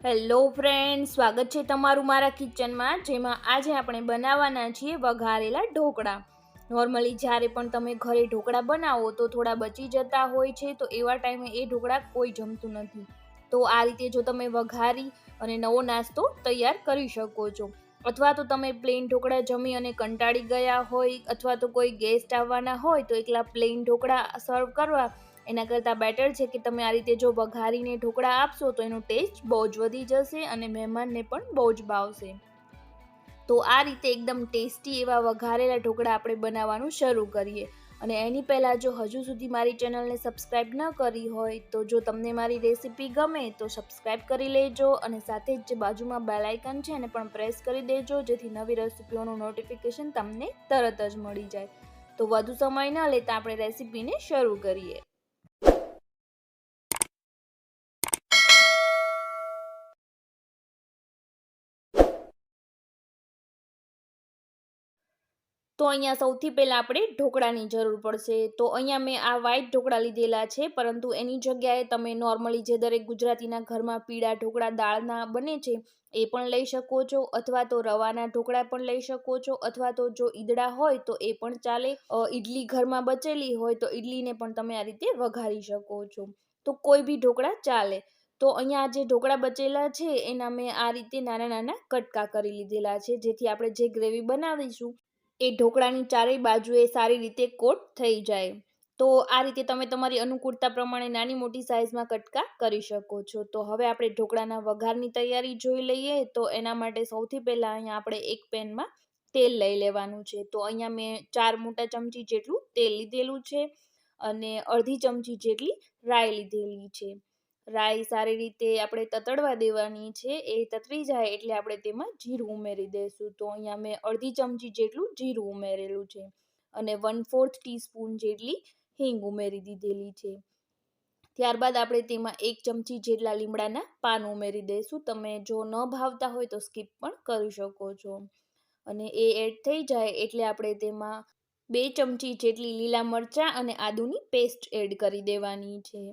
Hello friend, સ્વાગત છે તમારું મારા કિચનમાં, જેમાં આજે આપણે બનાવવાના છીએ વઘારેલા ઢોકળા. નોર્મલી જ્યારે પણ તમે ઘરે ઢોકળા બનાવો તો થોડા બચી જતા હોય છે, તો એવા ટાઈમે એ ઢોકળા કોઈ જમતું નથી. તો આ રીતે જો તમે વઘારી અને નવો નાસ્તો તૈયાર કરી શકો છો. અથવા તો તમે પ્લેન ઢોકળા જમી અને કંટાળી ગયા હોય, અથવા તો કોઈ ગેસ્ટ આવવાના હોય તો એકલા પ્લેન ઢોકળા સર્વ કરવા એના કરતાં બેટર છે કે તમે આ રીતે જો વઘારીને ઢોકળા આપશો તો એનો ટેસ્ટ બહુ જ વધી જશે અને મહેમાનને પણ બહુ જ ભાવશે. તો આ રીતે એકદમ ટેસ્ટી એવા વઘારેલા ઢોકળા આપણે બનાવવાનું શરૂ કરીએ. અને એની પહેલાં જો હજુ સુધી મારી ચેનલને સબસ્ક્રાઈબ ન કરી હોય તો જો તમને મારી રેસીપી ગમે તો સબસ્ક્રાઈબ કરી લેજો, અને સાથે જ જે બાજુમાં બેલ આઇકન છે એને પણ પ્રેસ કરી દેજો, જેથી નવી રેસીપીઓનું નોટિફિકેશન તમને તરત જ મળી જાય. તો વધુ સમય ન લેતા આપણે રેસીપીને શરૂ કરીએ. તો અહીંયા સૌથી પહેલાં આપણે ઢોકળાની જરૂર પડશે. તો અહીંયા મેં આ વ્હાઈટ ઢોકળા લીધેલા છે, પરંતુ એની જગ્યાએ તમે નોર્મલી જે દરેક ગુજરાતીના ઘરમાં પીળા ઢોકળા દાળના બને છે એ પણ લઈ શકો છો, અથવા તો રવાના ઢોકળા પણ લઈ શકો છો, અથવા તો જો ઈદડા હોય તો એ પણ ચાલે. ઈડલી ઘરમાં બચેલી હોય તો ઈડલીને પણ તમે આ રીતે વઘારી શકો છો. તો કોઈ બી ઢોકળા ચાલે. તો અહીંયા જે ઢોકળા બચેલા છે એના મેં આ રીતે નાના નાના કટકા કરી લીધેલા છે, જેથી આપણે જે ગ્રેવી બનાવીશું એ ઢોકળાની ચારેય બાજુએ સારી રીતે કોટ થઈ જાય. તો આ રીતે તમે તમારી અનુકૂળતા પ્રમાણે નાની મોટી સાઇઝમાં કટકા કરી શકો છો. તો હવે આપણે ઢોકળાના વઘારની તૈયારી જોઈ લઈએ. તો એના માટે સૌથી પહેલાં અહીંયા આપણે એક પેનમાં તેલ લઈ લેવાનું છે. તો અહીંયા મેં 4 મોટા ચમચી જેટલું તેલ લીધેલું છે, અને અડધી ચમચી જેટલી રાઈ લીધેલી છે. રાઈ સારી રીતે આપણે તતડવા દેવાની છે. એ તતરી જાય એટલે આપણે તેમાં જીરું ઉમેરી દઈશું. તો અહીંયા મેં અડધી ચમચી જેટલું જીરું ઉમેરેલું છે, અને 1/4 ટીસ્પૂન જેટલી હિંગ ઉમેરી દીધેલી છે. ત્યારબાદ આપણે તેમાં 1 ચમચી જેટલા લીમડાના પાન ઉમેરી દઈશું. તમે જો ન ભાવતા હોય તો સ્કીપ પણ કરી શકો છો. અને એ એડ થઈ જાય એટલે આપણે તેમાં 2 ચમચી જેટલી લીલા મરચાં અને આદુની પેસ્ટ એડ કરી દેવાની છે.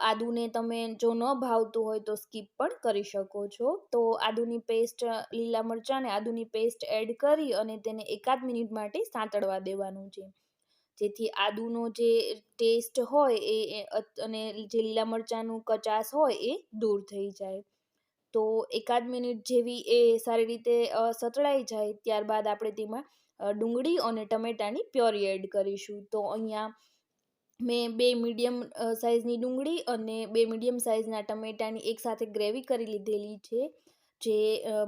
આદુને તમે જો ન ભાવતું હોય તો સ્કીપ પણ કરી શકો છો. તો આદુની પેસ્ટ, લીલા મરચાં અને આદુની પેસ્ટ એડ કરી અને તેને 1 મિનિટ માટે સાંતળવા દેવાનું છે, જેથી આદુનો જે ટેસ્ટ હોય એ અને જે લીલા મરચાંનું કચાશ હોય એ દૂર થઈ જાય. તો 1 મિનિટ જેવી એ સારી રીતે સતળાઈ જાય ત્યારબાદ આપણે તેમાં ડુંગળી અને ટમેટાની પ્યોરી એડ કરીશું. તો અહીંયા મેં 2 મીડિયમ સાઇઝની ડુંગળી અને 2 મીડિયમ સાઇઝના ટમેટાની એકસાથે ગ્રેવી કરી લીધેલી છે, જે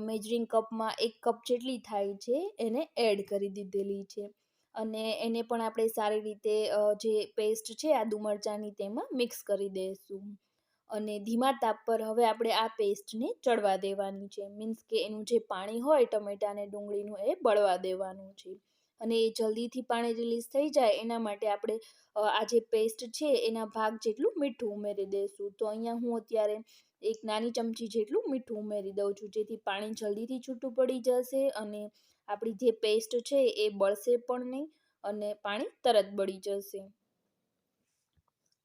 મેજરિંગ કપમાં 1 કપ જેટલી થાય છે એને એડ કરી દીધેલી છે. અને એને પણ આપણે સારી રીતે જે પેસ્ટ છે આદુ મરચાંની તેમાં મિક્સ કરી દઈશું. અને ધીમા તાપ પર હવે આપણે આ પેસ્ટને ચડવા દેવાની છે. મીન્સ કે એનું જે પાણી હોય ટમેટા અને ડુંગળીનું એ બળવા દેવાનું છે. અને એ જલ્દીથી પાણી રિલીઝ થઈ જાય એના માટે આપણે આ જે પેસ્ટ છે એના ભાગ જેટલું મીઠું ઉમેરી દઈશું. તો અહીંયા હું અત્યારે 1 નાની ચમચી જેટલું મીઠું ઉમેરી દઉં છું, જેથી પાણી જલ્દીથી છૂટું પડી જશે અને આપણી જે પેસ્ટ છે એ બળશે પણ નહીં અને પાણી તરત બળી જશે.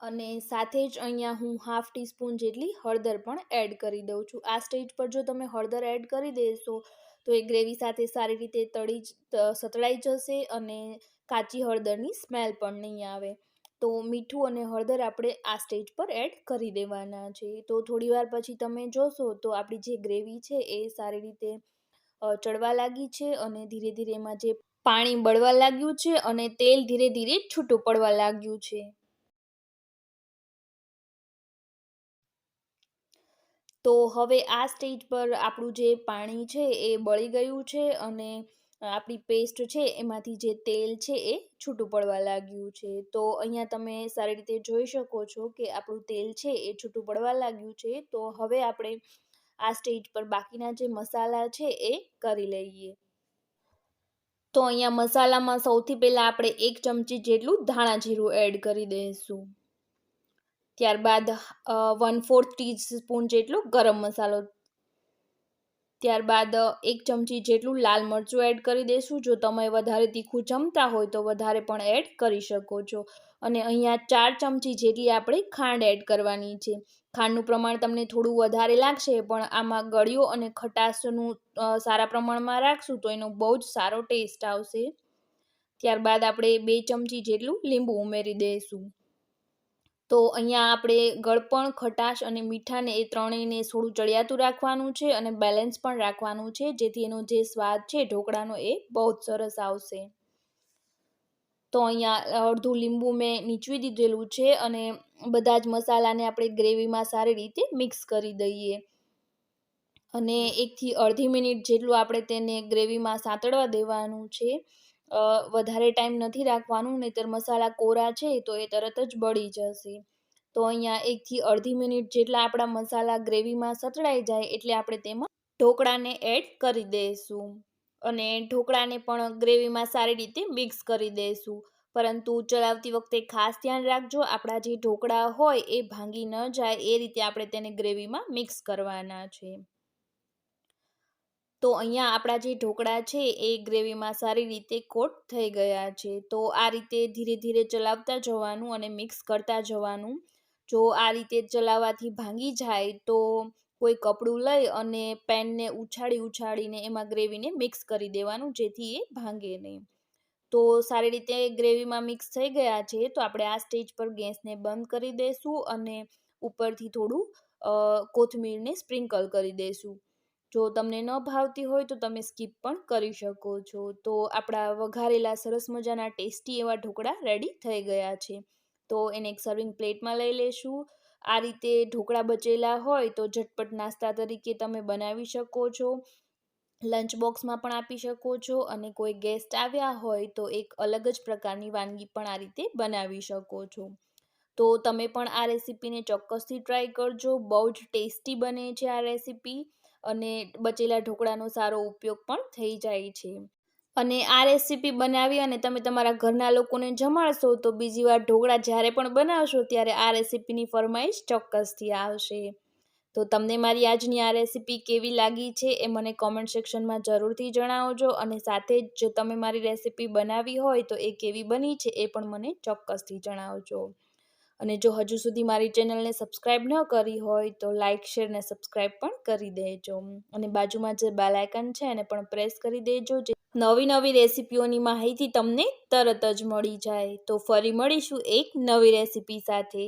અને સાથે જ અહીંયા હું 1/2 ટીસ્પૂન જેટલી હળદર પણ એડ કરી દઉં છું. આ સ્ટેજ પર જો તમે હળદર એડ કરી દેશો તો એ ગ્રેવી સાથે સારી રીતે સતળાઈ જશે અને કાચી હળદરની સ્મેલ પણ નહીં આવે. તો મીઠું અને હળદર આપણે આ સ્ટેજ પર એડ કરી દેવાના છે. તો થોડીવાર પછી તમે જોશો તો આપણી જે ગ્રેવી છે એ સારી રીતે ચડવા લાગી છે, અને ધીરે ધીરે એમાં જે પાણી બળવા લાગ્યું છે અને તેલ ધીરે ધીરે છૂટું પડવા લાગ્યું છે. તો હવે આ સ્ટેજ પર આપણું જે પાણી છે એ બળી ગયું છે, અને આપણી પેસ્ટ છે એમાંથી જે તેલ છે એ છૂટું પડવા લાગ્યું છે. તો અહીંયા તમે સારી રીતે જોઈ શકો છો કે આપણું તેલ છે એ છૂટું પડવા લાગ્યું છે. તો હવે આપણે આ સ્ટેજ પર બાકીના જે મસાલા છે એ કરી લઈએ. તો અહીંયા મસાલામાં સૌથી પહેલાં આપણે 1 ચમચી જેટલું ધાણા જીરું એડ કરી દઈશું. ત્યારબાદ 1/4 ટીસ્પૂન જેટલો ગરમ મસાલો, ત્યારબાદ 1 ચમચી જેટલું લાલ મરચું એડ કરી દઈશું. જો તમે વધારે તીખું જમતા હોય તો વધારે પણ એડ કરી શકો છો. અને અહીંયા 4 ચમચી જેટલી આપણે ખાંડ એડ કરવાની છે. ખાંડનું પ્રમાણ તમને થોડું વધારે લાગશે, પણ આમાં ગળ્યો અને ખટાશનું સારા પ્રમાણમાં રાખશું તો એનો બહુ જ સારો ટેસ્ટ આવશે. ત્યારબાદ આપણે 2 ચમચી જેટલું લીંબુ ઉમેરી દઈશું. તો અહીંયા આપણે ગળપણ, ખટાશ અને મીઠાને એ ત્રણેયને થોડું ચડિયાતું રાખવાનું છે અને બેલેન્સ પણ રાખવાનું છે, જેથી એનો જે સ્વાદ છે ઢોકળાનો એ બહુ જ સરસ આવશે. તો અહીંયા અડધું લીંબુ મેં નીચવી દીધેલું છે અને બધા જ મસાલાને આપણે ગ્રેવીમાં સારી રીતે મિક્સ કરી દઈએ. અને 1 થી અડધી મિનિટ જેટલું આપણે તેને ગ્રેવીમાં સાંતળવા દેવાનું છે. વધારે ટાઈમ નથી રાખવાનું, નહીંતર મસાલા કોરા છે તો એ તરત જ બળી જશે. તો અહીંયા 1 થી અડધી મિનિટ જેટલા આપણા મસાલા ગ્રેવીમાં સતળાઈ જાય એટલે આપણે તેમાં ઢોકળાને એડ કરી દઈશું. અને ઢોકળાને પણ ગ્રેવીમાં સારી રીતે મિક્સ કરી દઈશું. પરંતુ ચલાવતી વખતે ખાસ ધ્યાન રાખજો, આપણા જે ઢોકળા હોય એ ભાંગી ન જાય એ રીતે આપણે તેને ગ્રેવીમાં મિક્સ કરવાના છે. તો અહીંયા આપણા જે ઢોકળા છે એ ગ્રેવીમાં સારી રીતે કોટ થઈ ગયા છે. તો આ રીતે ધીરે ધીરે ચલાવતા જવાનું અને મિક્સ કરતા જવાનું. જો આ રીતે ચલાવવાથી ભાંગી જાય તો કોઈ કપડું લઈ અને પેનને ઉછાળીને એમાં ગ્રેવીને મિક્સ કરી દેવાનું, જેથી એ ભાંગે નહીં. તો સારી રીતે ગ્રેવીમાં મિક્સ થઈ ગયા છે તો આપણે આ સ્ટેજ પર ગેસને બંધ કરી દઈશું અને ઉપરથી થોડું કોથમીરને સ્પ્રિંકલ કરી દઈશું. જો તમને ન ભાવતી હોય તો તમે સ્કીપ પણ કરી શકો છો. તો આપણા વઘારેલા સરસ મજાના ટેસ્ટી એવા ઢોકળા રેડી થઈ ગયા છે. તો એને એક સર્વિંગ પ્લેટમાં લઈ લેશું. આ રીતે ઢોકળા બચેલા હોય તો ઝટપટ નાસ્તા તરીકે તમે બનાવી શકો છો. લંચ બોક્સમાં પણ આપી શકો છો અને કોઈ ગેસ્ટ આવ્યા હોય તો એક અલગ જ પ્રકારની વાનગી પણ આ રીતે બનાવી શકો છો. તો તમે પણ આ રેસીપીને ચોક્કસથી ટ્રાય કરજો. બહુ જ ટેસ્ટી બને છે આ રેસીપી અને બચેલા ઢોકળાનો સારો ઉપયોગ પણ થઈ જાય છે. અને આ રેસીપી બનાવી અને તમે તમારા ઘરના લોકોને જમાડશો તો બીજી વાર ઢોકળા જ્યારે પણ બનાવશો ત્યારે આ રેસીપીની ફરમાઈશ ચોક્કસથી આવશે. તો તમને મારી આજની આ રેસીપી કેવી લાગી છે એ મને કોમેન્ટ સેક્શનમાં જરૂરથી જણાવજો. અને સાથે જ જો તમે મારી રેસીપી બનાવી હોય તો એ કેવી બની છે એ પણ મને ચોક્કસથી જણાવજો. અને જો હજુ સુધી મારી ચેનલને સબસ્ક્રાઈબ ન કરી હોય તો લાઇક, શેર ને સબસ્ક્રાઈબ પણ કરી દેજો. અને બાજુમાં જે બેલ આઇકન છે એને પણ પ્રેસ કરી દેજો, જે નવી રેસીપીઓની માહિતી તમને તરત જ મળી જાય. તો ફરી મળીશું એક નવી રેસીપી સાથે.